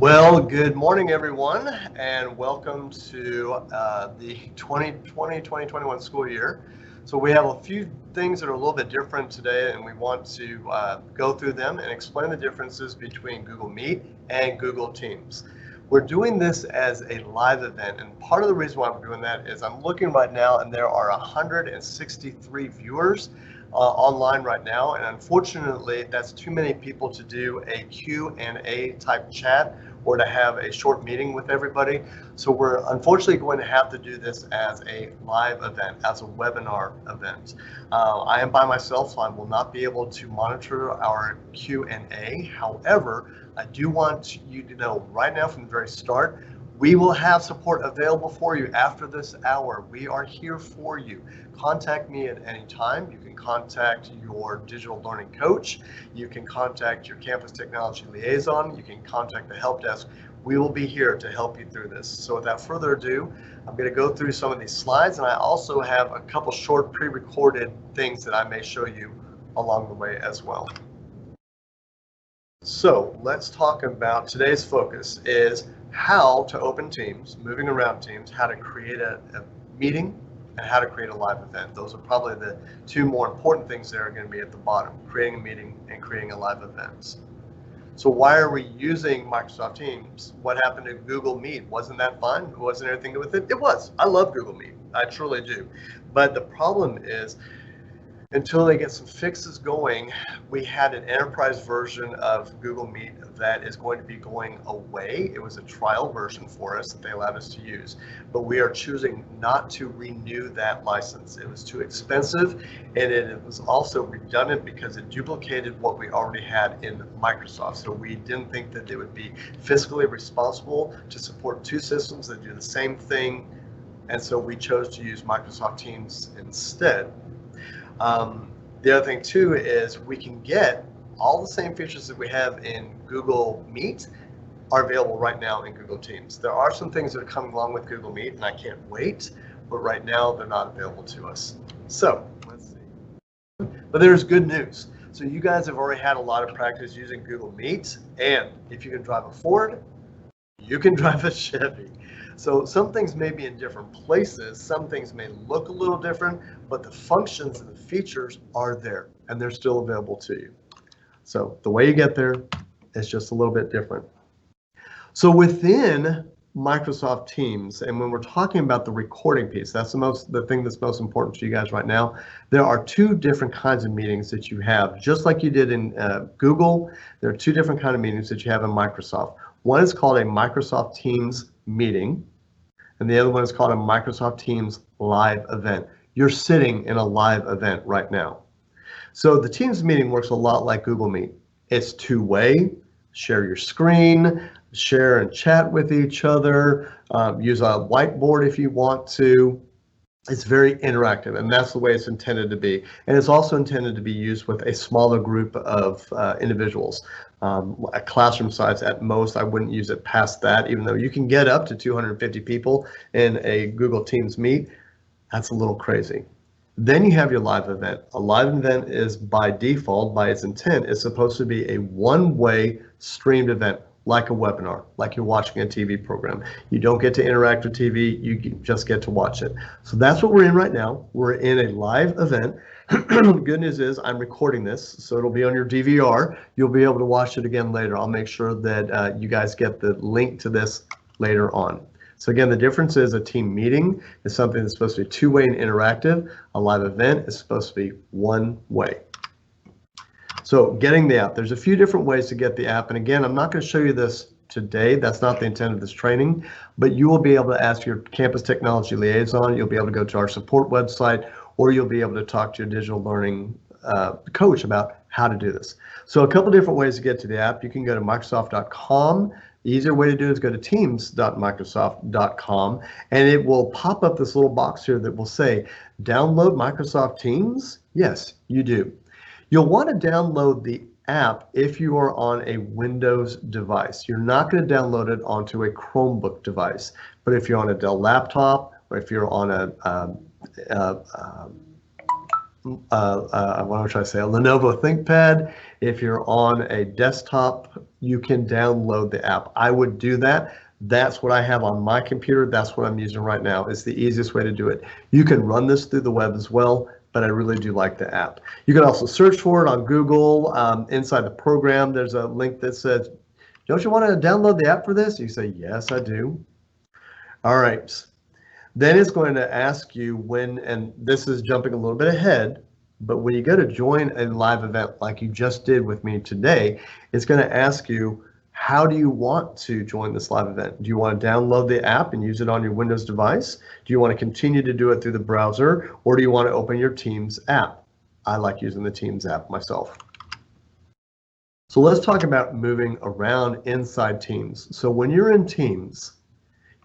Well, good morning, everyone, and welcome to the 2020-2021 school year. So we have a few things that are a little bit different today, and we want to go through them and explain the differences between Google Meet and Google Teams. We're doing this as a live event, and part of the reason why we're doing that is I'm looking right now, and there are 163 viewers online right now, and unfortunately that's too many people to do a Q&A type chat or to have a short meeting with everybody. So we're unfortunately going to have to do this as a live event, as a webinar event. I am by myself, so I will not be able to monitor our Q&A. However, I do want you to know right now from the very start, we will have support available for you after this hour. We are here for you. Contact me at any time. You can contact your digital learning coach. You can contact your campus technology liaison. You can contact the help desk. We will be here to help you through this. So without further ado, I'm going to go through some of these slides, and I also have a couple short pre-recorded things that I may show you along the way as well. So let's talk about today's focus is how to open Teams, moving around Teams, how to create a meeting, and how to create a live event. Those are probably the two more important things that are going to be at the bottom, creating a meeting and creating a live event. So why are we using Microsoft Teams? What happened to Google Meet? Wasn't that fun? Wasn't anything with it? It was. I love Google Meet. I truly do. But the problem is, until they get some fixes going, we had an enterprise version of Google Meet that is going to be going away. It was a trial version for us that they allowed us to use, but we are choosing not to renew that license. It was too expensive, and it was also redundant because it duplicated what we already had in Microsoft. So we didn't think that it would be fiscally responsible to support two systems that do the same thing, and so we chose to use Microsoft Teams instead. The other thing too is we can get all the same features that we have in Google Meet are available right now in Google Teams. There are some things that are coming along with Google Meet, and I can't wait, but right now they're not available to us. So let's see. But there's good news. So you guys have already had a lot of practice using Google Meet, and if you can drive a Ford, you can drive a Chevy. So some things may be in different places, some things may look a little different, but the functions and the features are there, and they're still available to you. So the way you get there is just a little bit different. So within Microsoft Teams, and when we're talking about the recording piece, that's the thing that's most important to you guys right now. There are two different kinds of meetings that you have, just like you did in Google. There are two different kinds of meetings that you have in Microsoft. One is called a Microsoft Teams meeting, and the other one is called a Microsoft Teams live event. You're sitting in a live event right now. So the Teams meeting works a lot like Google Meet. It's two-way. Share your screen, share and chat with each other, use a whiteboard if you want to. It's very interactive, and that's the way it's intended to be. And it's also intended to be used with a smaller group of individuals. A classroom size at most. I wouldn't use it past that, even though you can get up to 250 people in a Google Teams Meet. That's a little crazy. Then you have your live event. A live event is by default, by its intent, is supposed to be a one-way streamed event, like a webinar, like you're watching a TV program. You don't get to interact with TV, you just get to watch it. So that's what we're in right now. We're in a live event. The good news is I'm recording this, so it'll be on your DVR. You'll be able to watch it again later. I'll make sure that you guys get the link to this later on. So again, the difference is a team meeting is something that's supposed to be two-way and interactive. A live event is supposed to be one way. So getting the app, there's a few different ways to get the app. And again, I'm not going to show you this today. That's not the intent of this training, but you will be able to ask your campus technology liaison. You'll be able to go to our support website, or you'll be able to talk to your digital learning coach about how to do this. So a couple different ways to get to the app. You can go to Microsoft.com. The easier way to do it is go to teams.microsoft.com, and it will pop up this little box here that will say, download Microsoft Teams? Yes, you do. You'll want to download the app if you are on a Windows device. You're not going to download it onto a Chromebook device, but if you're on a Dell laptop, or if you're on a what am I trying to say, a Lenovo ThinkPad, if you're on a desktop you can download the app. I would do that. That's what I have on my computer. That's what I'm using right now. It's the easiest way to do it. You can run this through the web as well, but I really do like the app. You can also search for it on Google. Inside the program, there's a link that says, don't you want to download the app for this? You say, yes, I do. All right. Then it's going to ask you when, and this is jumping a little bit ahead, but when you go to join a live event like you just did with me today, it's going to ask you, how do you want to join this live event? Do you want to download the app and use it on your Windows device? Do you want to continue to do it through the browser, or do you want to open your Teams app? I like using the Teams app myself. So let's talk about moving around inside Teams. So when you're in Teams,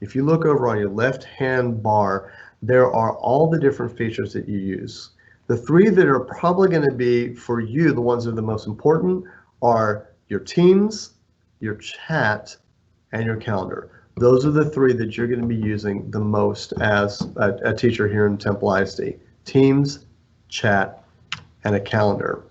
if you look over on your left-hand bar, there are all the different features that you use. The three that are probably going to be, for you, the ones that are the most important are your Teams, your chat, and your calendar. Those are the three that you're going to be using the most as a teacher here in Temple ISD. Teams, chat, and a calendar.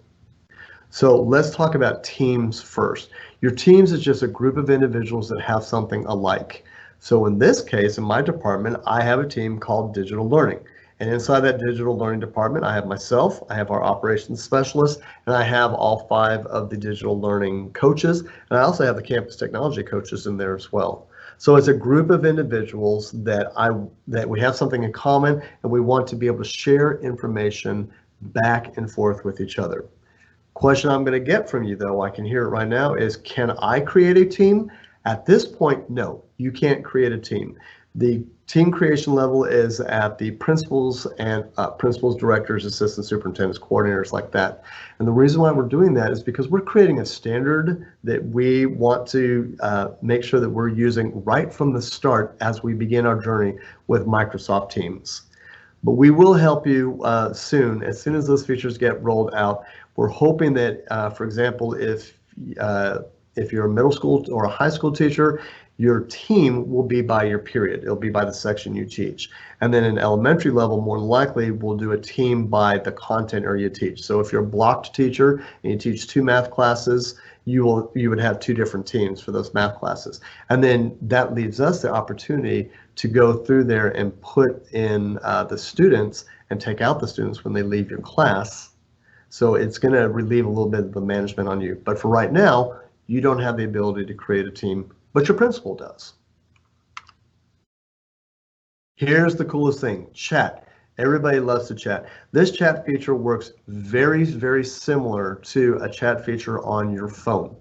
So let's talk about Teams first. Your Teams is just a group of individuals that have something alike. So in this case, in my department, I have a team called Digital Learning. And inside that Digital Learning department, I have myself, I have our operations specialist, and I have all 5 of the digital learning coaches, and I also have the campus technology coaches in there as well. So it's a group of individuals that we have something in common, and we want to be able to share information back and forth with each other. Question I'm going to get from you, though, I can hear it right now, is can I create a team? At this point, no, you can't create a team. The team creation level is at the principals and principals, directors, assistant superintendents, coordinators, like that. And the reason why we're doing that is because we're creating a standard that we want to make sure that we're using right from the start as we begin our journey with Microsoft Teams. But we will help you soon as those features get rolled out. We're hoping that, for example, if you're a middle school or a high school teacher, your team will be by your period. It'll be by the section you teach. And then in elementary level, more than likely, we'll do a team by the content area you teach. So if you're a blocked teacher and you teach 2 math classes, you would have 2 different teams for those math classes. And then that leaves us the opportunity to go through there and put in the students and take out the students when they leave your class. So it's going to relieve a little bit of the management on you. But for right now, you don't have the ability to create a team, but your principal does. Here's the coolest thing, chat. Everybody loves to chat. This chat feature works very, very similar to a chat feature on your phone.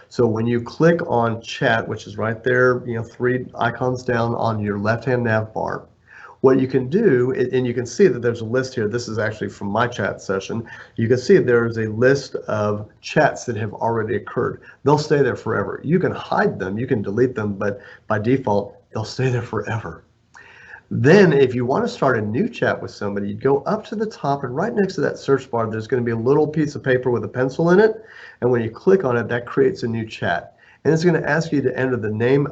So when you click on chat, which is right there, 3 icons down on your left-hand nav bar, what you can do, and you can see that there's a list here. This is actually from my chat session. You can see there's a list of chats that have already occurred. They'll stay there forever. You can hide them, you can delete them, but by default, they'll stay there forever. Then if you want to start a new chat with somebody, you go up to the top, and right next to that search bar, there's going to be a little piece of paper with a pencil in it. And when you click on it, that creates a new chat. And it's going to ask you to enter a name,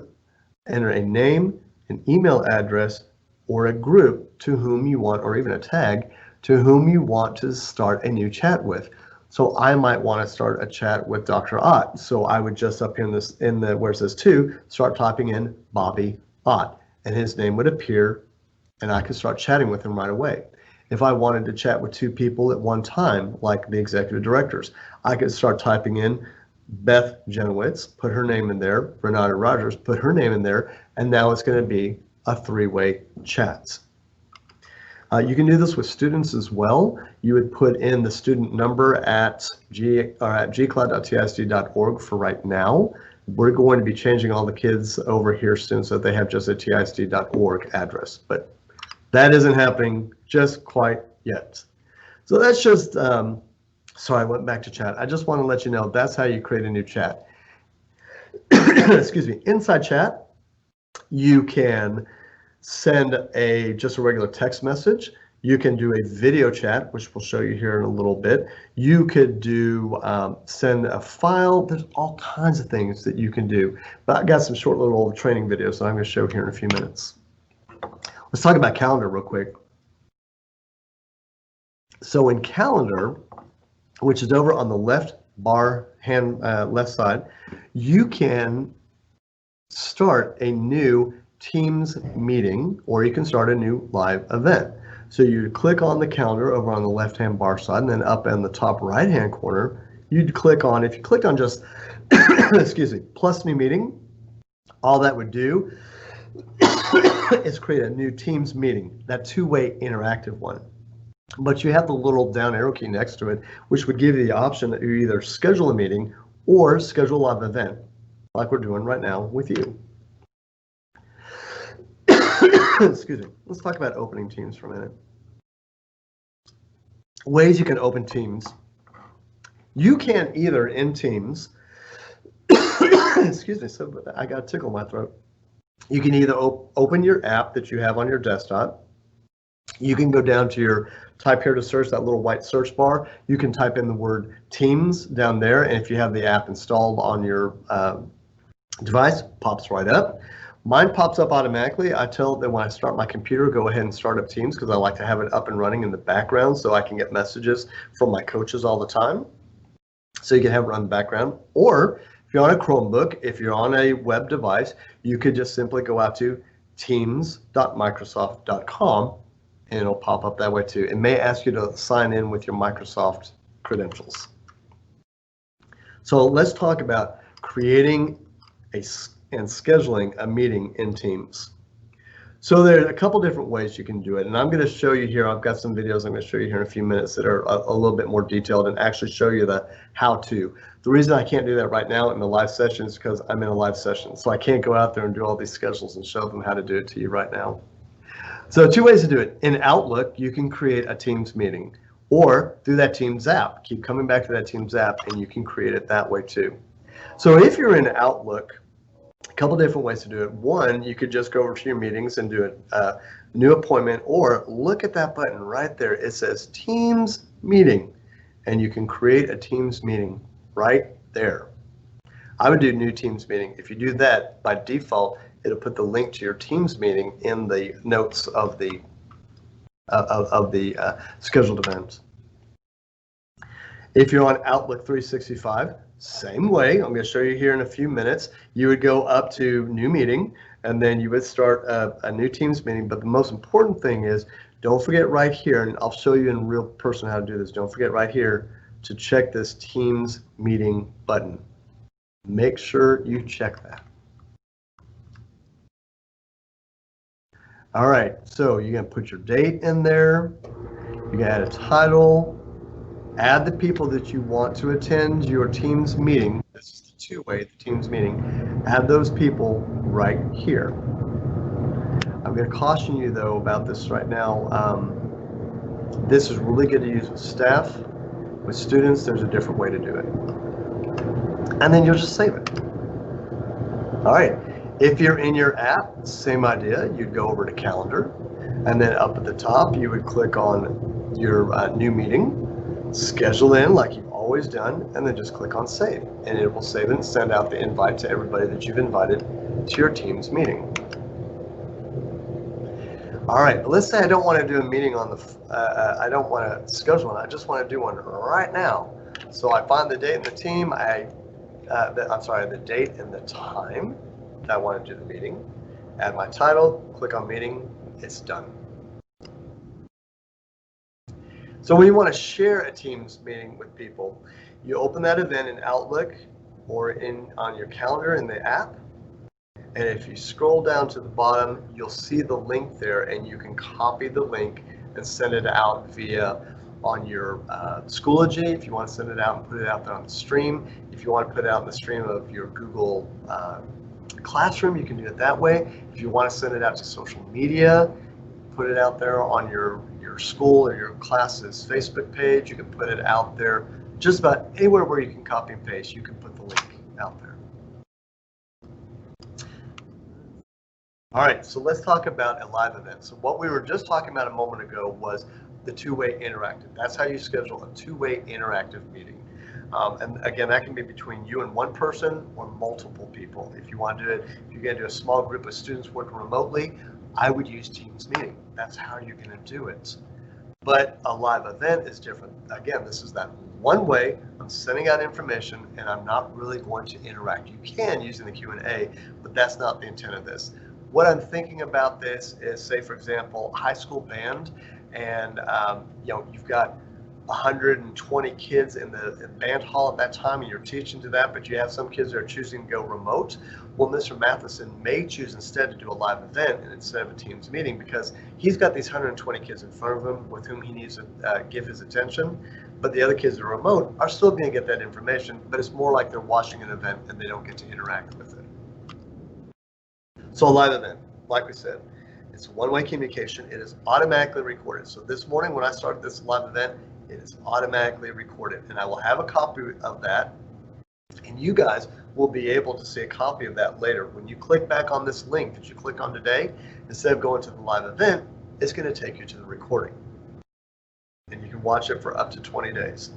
an email address, or a group to whom you want, or even a tag to whom you want to start a new chat with. So I might want to start a chat with Dr. Ott. So I would just up here in the where it says to, start typing in Bobby Ott, and his name would appear, and I could start chatting with him right away. If I wanted to chat with 2 people at one time, like the executive directors, I could start typing in Beth Jenowitz, put her name in there, Renata Rogers, put her name in there, and now it's going to be a 3-way chat. You can do this with students as well. You would put in the student number at gcloud.tisd.org for right now. We're going to be changing all the kids over here soon so that they have just a tisd.org address, but that isn't happening just quite yet. So that's just, sorry, I went back to chat. I just want to let you know that's how you create a new chat. Excuse me. Inside chat, you can send just a regular text message. You can do a video chat, which we'll show you here in a little bit. You could do send a file. There's all kinds of things that you can do. But I got some short little training videos that I'm going to show here in a few minutes. Let's talk about calendar real quick. So in calendar, which is over on the left bar left side, you can start a new Teams meeting, or you can start a new live event. So you click on the calendar over on the left-hand bar side, and then up in the top right-hand corner, you'd click on, if you clicked on just, excuse me, plus new meeting, all that would do is create a new Teams meeting, that two-way interactive one. But you have the little down arrow key next to it, which would give you the option that you either schedule a meeting or schedule a live event, like we're doing right now with you. Excuse me. Let's talk about opening Teams for a minute. Ways you can open Teams. You can either in Teams, excuse me, so I got a tickle in my throat. You can either open your app that you have on your desktop. You can go down to your type here to search, that little white search bar. You can type in the word Teams down there, and if you have the app installed on your device, pops right up. Mine pops up automatically. I tell it that when I start my computer, go ahead and start up Teams, because I like to have it up and running in the background so I can get messages from my coaches all the time. So you can have it run in the background. Or if you're on a Chromebook, if you're on a web device, you could just simply go out to teams.microsoft.com and it'll pop up that way too. It may ask you to sign in with your Microsoft credentials. So let's talk about creating and scheduling a meeting in Teams. So there's a couple different ways you can do it, and I'm going to show you here. I've got some videos I'm going to show you here in a few minutes that are a little bit more detailed and actually show you the how-to. The reason I can't do that right now in the live session is because I'm in a live session, so I can't go out there and do all these schedules and show them how to do it to you right now. So two ways to do it. In Outlook, you can create a Teams meeting, or through that Teams app. Keep coming back to that Teams app, and you can create it that way too. So if you're in Outlook, a couple different ways to do it. One, you could just go over to your meetings and do a new appointment, or look at that button right there. It says Teams meeting, and you can create a Teams meeting right there. I would do new Teams meeting. If you do that, by default, it'll put the link to your Teams meeting in the notes of the scheduled events. If you're on Outlook 365, same way. I'm going to show you here in a few minutes. You would go up to new meeting, and then you would start a new Teams meeting. But the most important thing is, don't forget right here, and I'll show you in real person how to do this. Don't forget right here to check this Teams meeting button. Make sure you check that. All right, so you're going to put your date in there. You're going to add a title. Add the people that you want to attend your Teams meeting. This is the two-way, the Teams meeting. Add those people right here. I'm going to caution you though about this right now. This is really good to use with staff. With students, there's a different way to do it. And then you'll just save it. All right, if you're in your app, same idea. You'd go over to calendar, and then up at the top, you would click on your new meeting. Schedule in like you've always done, and then just click on save, and it will save and send out the invite to everybody that you've invited to your Teams meeting. All right, but let's say I don't want to do a meeting on I don't want to schedule one, I just want to do one right now. So I find the date and the team, the date and the time that I want to do the meeting, add my title, click on meeting, it's done. So when you want to share a Teams meeting with people, you open that event in Outlook or on your calendar in the app. And if you scroll down to the bottom, you'll see the link there, and you can copy the link and send it out on your Schoology if you want to send it out and put it out there on the stream. If you want to put it out in the stream of your Google Classroom, you can do it that way. If you want to send it out to social media, put it out there on your school or your class's Facebook page. You can put it out there just about anywhere where you can copy and paste. You can put the link out there. All right, so let's talk about a live event. So what we were just talking about a moment ago was the two-way interactive. That's how you schedule a two-way interactive meeting. And again, that can be between you and one person or multiple people. If you want to do it, if you're going to do a small group of students working remotely, I would use Teams meeting. That's how you're going to do it. But a live event is different. Again, this is that one way. I'm sending out information and I'm not really going to interact. You can using the Q&A, but that's not the intent of this. What I'm thinking about this is, say, for example, high school band, and you've got 120 kids in the band hall at that time, and you're teaching to that, but you have some kids that are choosing to go remote. Well, Mr. Matheson may choose instead to do a live event instead of a Teams meeting, because he's got these 120 kids in front of him with whom he needs to give his attention, but the other kids that are remote are still going to get that information, but it's more like they're watching an event and they don't get to interact with it. So a live event, like we said, it's one-way communication. It is automatically recorded. So this morning when I started this live event, it is automatically recorded, and I will have a copy of that, and you guys will be able to see a copy of that later. When you click back on this link that you click on today, instead of going to the live event, it's going to take you to the recording, and you can watch it for up to 20 days.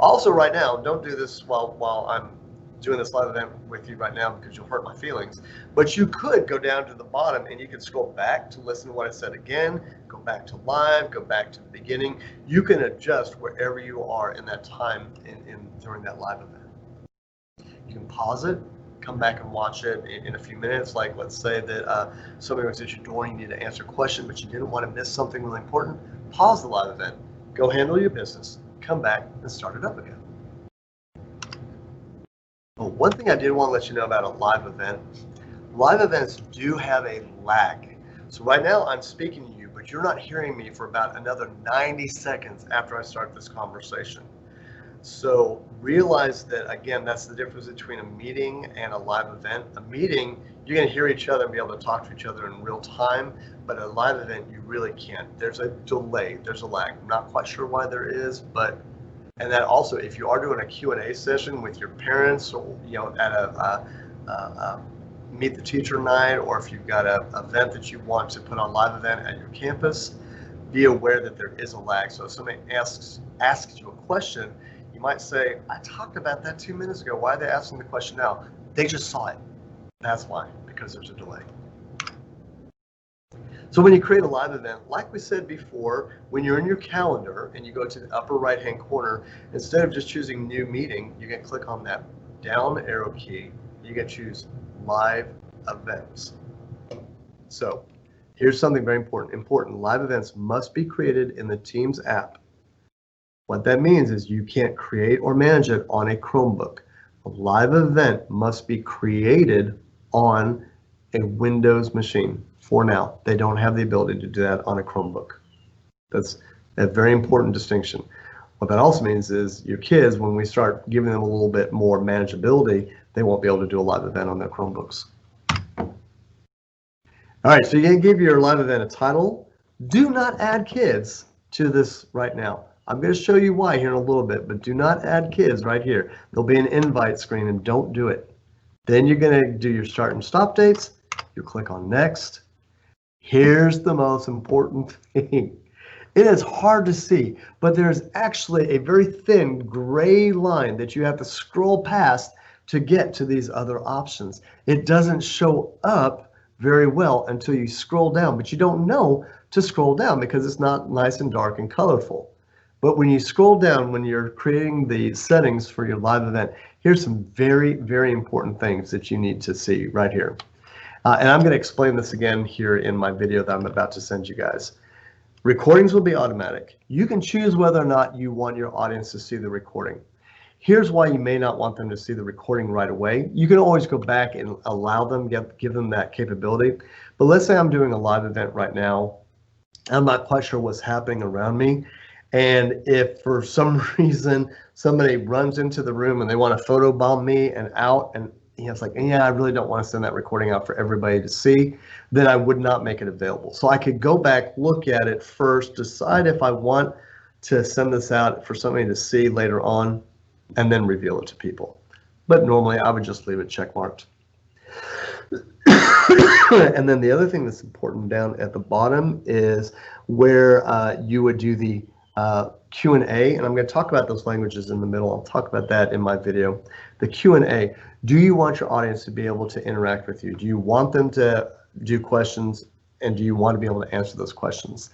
Also, right now, don't do this while I'm doing this live event with you right now, because you'll hurt my feelings, but you could go down to the bottom and you can scroll back to listen to what I said again, go back to live, go back to the beginning. You can adjust wherever you are in that time during that live event. You can pause it, come back and watch it in a few minutes. Like, let's say that somebody was at your door and you need to answer a question, but you didn't want to miss something really important. Pause the live event, go handle your business, come back and start it up again. Well, one thing I did want to let you know about a live event, live events do have a lag. So right now I'm speaking to you, but you're not hearing me for about another 90 seconds after I start this conversation. So realize that, again, that's the difference between a meeting and a live event. A meeting, you're going to hear each other and be able to talk to each other in real time, but a live event, you really can't. There's a delay, there's a lag. I'm not quite sure why there is, but and that also, if you are doing a Q&A session with your parents, or at a meet the teacher night, or if you've got an event that you want to put on live event at your campus, be aware that there is a lag. So if somebody asks you a question, you might say, I talked about that 2 minutes ago. Why are they asking the question now? They just saw it. That's why, because there's a delay. So when you create a live event, like we said before, when you're in your calendar and you go to the upper right-hand corner, instead of just choosing new meeting, you can click on that down arrow key. You can choose live events. So here's something very important. Live events must be created in the Teams app. What that means is you can't create or manage it on a Chromebook. A live event must be created on a Windows machine. For now, they don't have the ability to do that on a Chromebook. That's a very important distinction. What that also means is your kids, when we start giving them a little bit more manageability, they won't be able to do a live event on their Chromebooks. All right, so you're going to give your live event a title. Do not add kids to this right now. I'm going to show you why here in a little bit, but do not add kids right here. There'll be an invite screen, and don't do it. Then you're going to do your start and stop dates. You click on next. Here's the most important thing. It is hard to see, but there's actually a very thin gray line that you have to scroll past to get to these other options. It doesn't show up very well until you scroll down, but you don't know to scroll down because it's not nice and dark and colorful. But when you scroll down, when you're creating the settings for your live event, here's some very, very important things that you need to see right here. And I'm going to explain this again here in my video that I'm about to send you guys. Recordings will be automatic. You can choose whether or not you want your audience to see the recording. Here's why you may not want them to see the recording right away. You can always go back and allow them, give them that capability. But let's say I'm doing a live event right now. I'm not quite sure what's happening around me. And if for some reason somebody runs into the room and they want to photobomb me and out, and it's like, yeah, I really don't want to send that recording out for everybody to see, then I would not make it available. So I could go back, look at it first, decide if I want to send this out for somebody to see later on, and then reveal it to people. But normally I would just leave it checkmarked. And then the other thing that's important down at the bottom is where you would do the Q&A, and I'm going to talk about those languages in the middle. I'll talk about that in my video. The Q&A, do you want your audience to be able to interact with you? Do you want them to do questions And do you want to be able to answer those questions?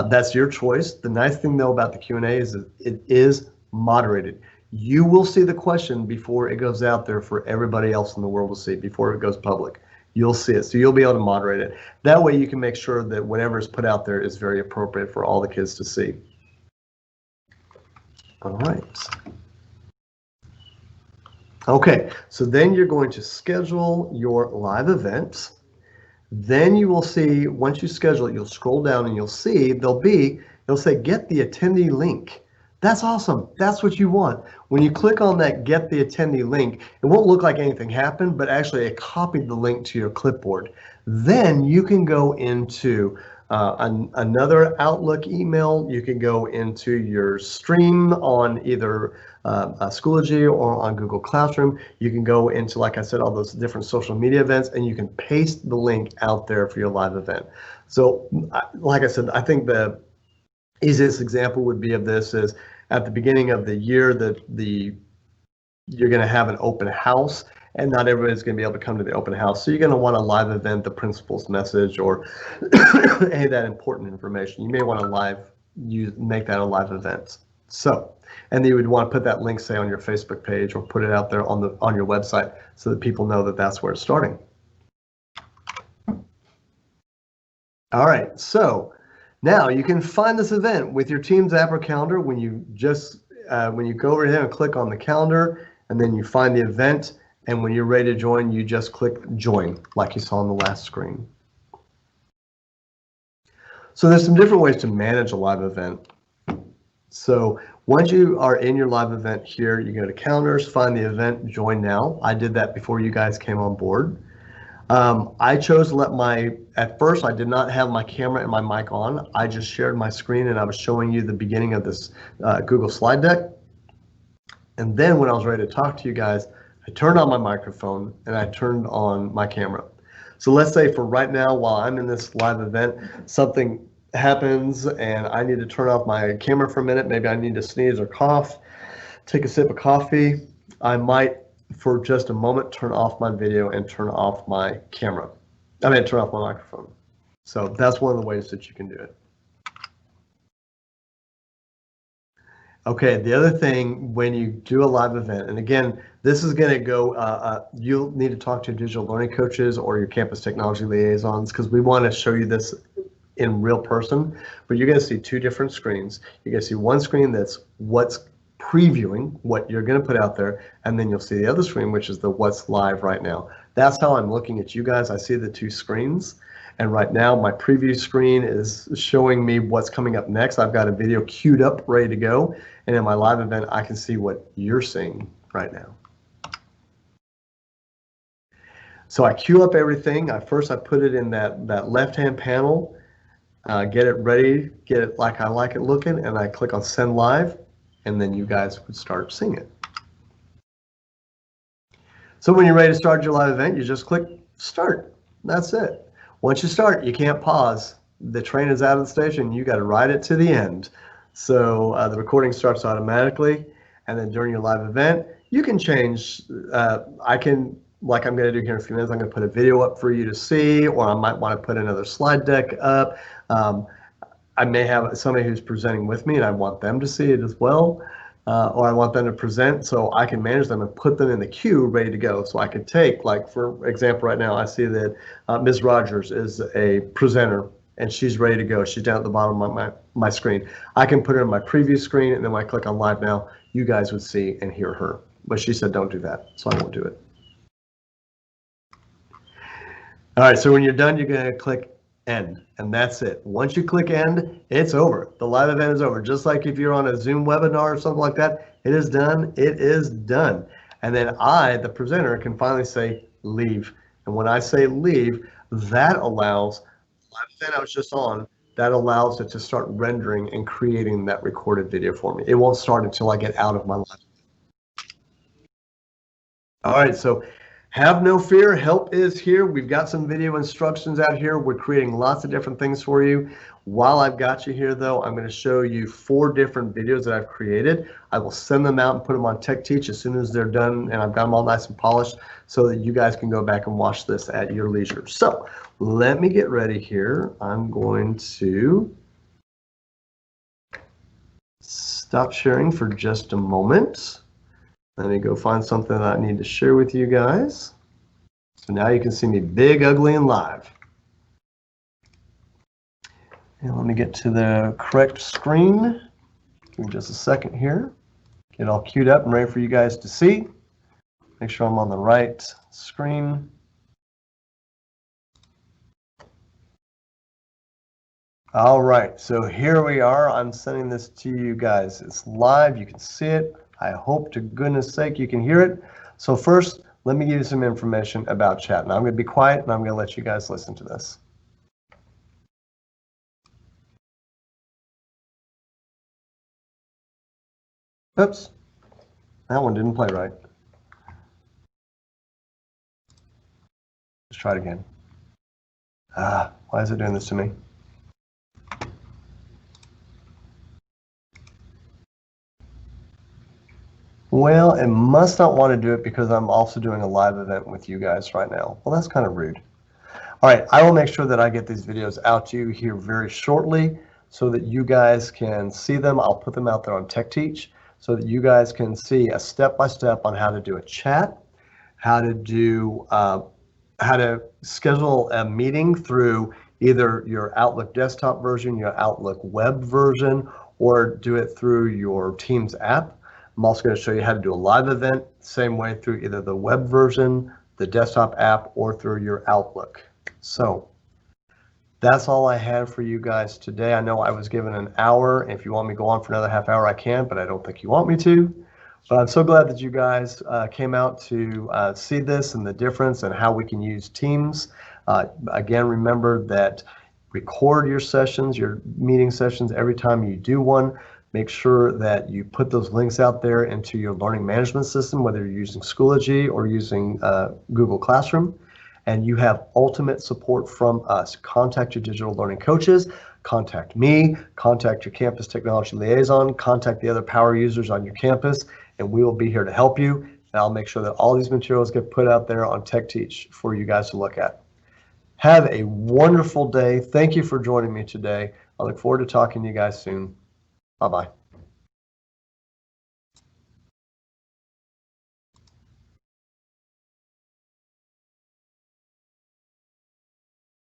That's your choice. The nice thing though about the Q&A is that it is moderated. You will see the question before it goes out there for everybody else in the world to see, before it goes public. You'll see it, so you'll be able to moderate it. That way you can make sure that whatever is put out there is very appropriate for all the kids to see. All right. Okay, so then you're going to schedule your live event. Then you will see, once you schedule it, you'll scroll down and you'll see it'll say get the attendee link. That's awesome. That's what you want. When you click on that get the attendee link, it won't look like anything happened, but actually it copied the link to your clipboard. Then you can go into another Outlook email. You can go into your stream on either Schoology or on Google Classroom. You can go into, like I said, all those different social media events, and you can paste the link out there for your live event. So like I said, I think the easiest example would be of this is at the beginning of the year that you're going to have an open house, and not everybody's going to be able to come to the open house. So you're going to want a live event, the principal's message, or any of that important information. You may want to make that a live event. So, and then you would want to put that link, say, on your Facebook page, or put it out there on your website so that people know that that's where it's starting. All right, so now you can find this event with your Teams app or calendar when you go over here and click on the calendar, and then you find the event, and when you're ready to join, you just click join like you saw on the last screen. So there's some different ways to manage a live event. So once you are in your live event here, you go to calendars, find the event, join now. I did that before you guys came on board. I chose to let at first I did not have my camera and my mic on. I just shared my screen and I was showing you the beginning of this Google slide deck. And then when I was ready to talk to you guys, I turned on my microphone and I turned on my camera. So let's say for right now, while I'm in this live event, something happens and I need to turn off my camera for a minute. Maybe I need to sneeze or cough, take a sip of coffee. I might, for just a moment, turn off my video and turn off my camera. Turn off my microphone. So that's one of the ways that you can do it. Okay, the other thing when you do a live event, and again, this is going to go, you'll need to talk to your digital learning coaches or your campus technology liaisons, because we want to show you this in real person, but you're going to see two different screens. You're going to see one screen that's what's previewing what you're going to put out there, and then you'll see the other screen, which is the what's live right now. That's how I'm looking at you guys. I see the two screens, and right now my preview screen is showing me what's coming up next. I've got a video queued up, ready to go, and in my live event I can see what you're seeing right now. So I queue up everything. First I put it in that left-hand panel, get it ready, get it like I like it looking, and I click on send live, and then you guys would start seeing it. So when you're ready to start your live event, you just click start. That's it. Once you start, you can't pause. The train is out of the station. You got to ride it to the end. So the recording starts automatically, and then during your live event, you can change. I can, like I'm going to do here in a few minutes, I'm going to put a video up for you to see, or I might want to put another slide deck up. I may have somebody who's presenting with me and I want them to see it as well, or I want them to present, so I can manage them and put them in the queue ready to go. So I could take, like for example, right now I see that Ms. Rogers is a presenter and she's ready to go. She's down at the bottom of my screen. I can put her in my preview screen, and then when I click on live now, you guys would see and hear her. But she said don't do that, so I won't do it. All right, so when you're done, you're going to click end, and that's it. Once you click end, it's over. The live event is over. Just like if you're on a Zoom webinar or something like that, it is done. It is done. And then I, the presenter, can finally say leave. And when I say leave, that allows the live event I was just on, that allows it to start rendering and creating that recorded video for me. It won't start until I get out of my live event. All right, so Have no fear, help is here. We've got some video instructions out here. We're creating lots of different things for you. While I've got you here though, I'm going to show you 4 different videos that I've created. I will send them out and put them on Tech Teach as soon as they're done, and I've got them all nice and polished so that you guys can go back and watch this at your leisure. So let me get ready here. I'm going to stop sharing for just a moment. Let me go find something that I need to share with you guys. So now you can see me big, ugly, and live. And let me get to the correct screen. Give me just a second here. Get all queued up and ready for you guys to see. Make sure I'm on the right screen. All right, so here we are. I'm sending this to you guys. It's live, you can see it. I hope to goodness sake you can hear it. So first, let me give you some information about chat. Now I'm going to be quiet and I'm going to let you guys listen to this. Oops, that one didn't play right. Let's try it again. Why is it doing this to me? Well, it must not want to do it because I'm also doing a live event with you guys right now. Well, that's kind of rude. All right, I will make sure that I get these videos out to you here very shortly so that you guys can see them. I'll put them out there on Tech Teach so that you guys can see a step-by-step on how to do a chat, how to schedule a meeting through either your Outlook desktop version, your Outlook web version, or do it through your Teams app. I'm also going to show you how to do a live event, same way through either the web version, the desktop app, or through your Outlook. So that's all I had for you guys today. I know I was given an hour. If you want me to go on for another half hour, I can, but I don't think you want me to. But I'm so glad that you guys came out to see this and the difference and how we can use Teams. Again, remember that record your sessions, your meeting sessions every time you do one. Make sure that you put those links out there into your learning management system, whether you're using Schoology or using Google Classroom. And you have ultimate support from us. Contact your digital learning coaches, contact me, contact your campus technology liaison, contact the other power users on your campus, and we will be here to help you. And I'll make sure that all these materials get put out there on Tech Teach for you guys to look at. Have a wonderful day. Thank you for joining me today. I look forward to talking to you guys soon. Bye-bye.